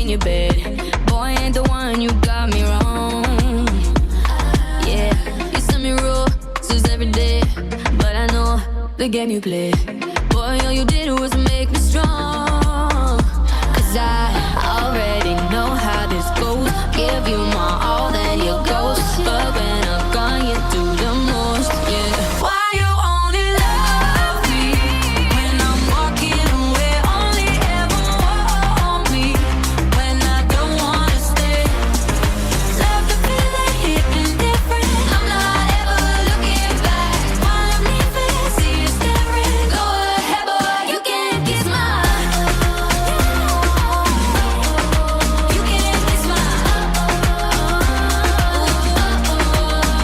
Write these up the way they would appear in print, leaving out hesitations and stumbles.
in your bed. Boy, ain't the one, you got me wrong. Yeah, you send me roses every day, but I know the game you play. Boy, all you did was make me strong. Cause I already know how this goes. Give you my all, then you ghost. But when I'm gone, you do the most, yeah. Why you only love me when I'm walking away? Only ever want me when I don't wanna stay. Love the feeling, hitting different. I'm not ever looking back. While I'm leaving, see you staring. Go ahead, boy, you can kiss my. You can kiss my.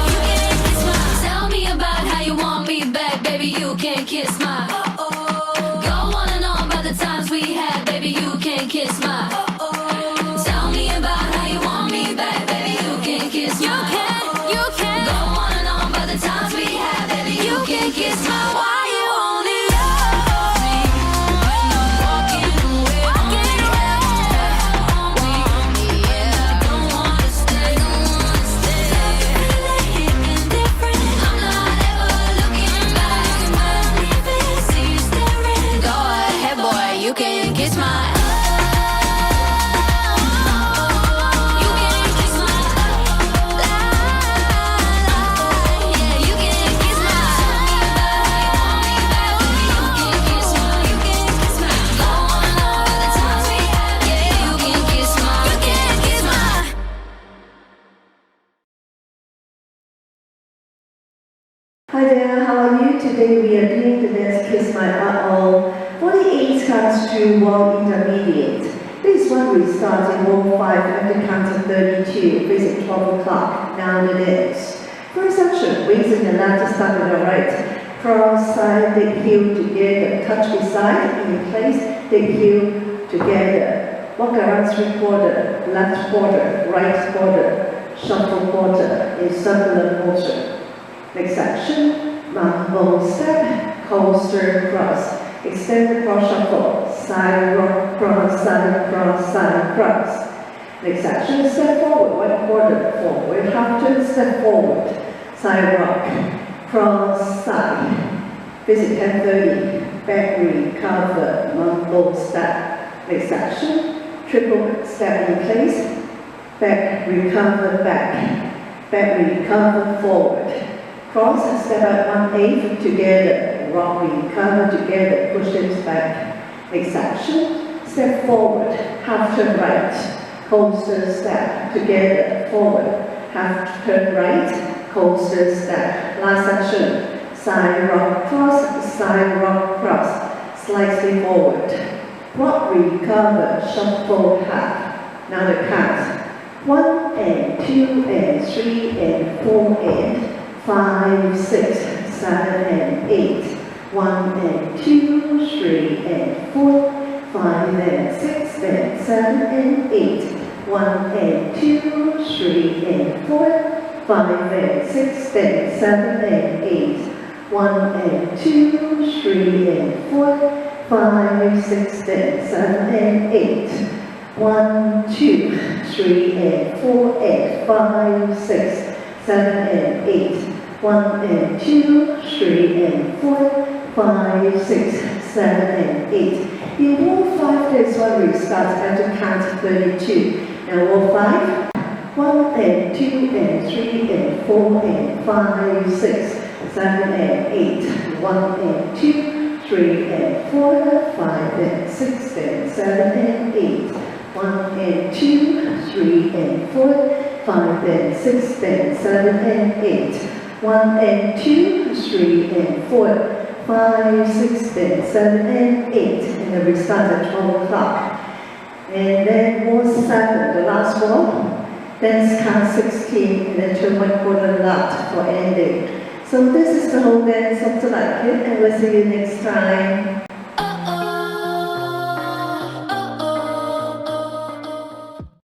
You can kiss my. Tell me about how you want me back, baby. You can kiss my. Go on and on about the times we had, baby. You can kiss my. Tell me about how you want me back, baby. You can kiss my. You can. Go on and on about the times we had, baby. You can kiss my. Why you only love me when I'm walking away? Only ever want me when I don't wanna stay. Love the feeling, hitting different. I'm not ever looking back. When I'm leaving, see you staring. Go ahead, boy, you can kiss my. You can kiss my. Yeah, you can kiss my. You can kiss my. You can kiss my. Go on and on about the times we had. Yeah, you can kiss my. You can kiss my. Hi there, how are you? Today we are doing the dance Kiss My Uh-Oh. 48 counts to 1 intermediate. This one we start in row 5 at the count of 32, facing 12 o'clock. Now the dance. First section, Winson and left to start with the right. Cross side, dig heel together. Touch beside, in place, dig heel together. Walk around 3/4, left quarter, right quarter, shuffle quarter, in circular motion. Next section, mambo step, coaster cross, extend the cross shuffle, side rock cross, side cross, side cross. Next section, step forward, 1/4 forward, half turn, step forward, side rock, cross, side. Visit 10:30, back recover, mambo step. Next section, triple step in place, back recover, back recover, forward. Cross, step out 1/8 together, rock, recover together, push hips back. Next section, step forward, half turn right, coaster step, together, forward, half turn right, coaster step. Last section, side rock cross, slightly forward. Rock, recover, shuffle half. Now the count, 1 and 2 and 3 and 4 and 5, 6, 7 and 8. 1 and 2, 3 and 4, 5 and 6 and 7 and 8. 1 and 2, 3 and 4, 5 and 6 and 7 and 8. 1 and 2, 3 and 4, 5, 6 and 7 and 8. 1, 2, 3 and 4 and 5, 6, 7 and 8. 1 and 2, 3 and 4, 5, 6, 7 and 8. In row 5, this one we start at the count of 32. Now row 5, 1 and 2 and 3 and 4 and 5, 6, 7 and 8. 1 and 2, 3 and 4, 5 and 6 and 7 and 8. 1 and 2, 3 and 4, 5 and 6 and 7 and 8. 1 and 2, 3 and 4, 5, 6 and 7 and 8. And then we start at 12 o'clock. And then row 7, the last one. Dance count 16 and then turn 1/4 left for ending. So this is the whole dance of tonight, and we'll see you next time.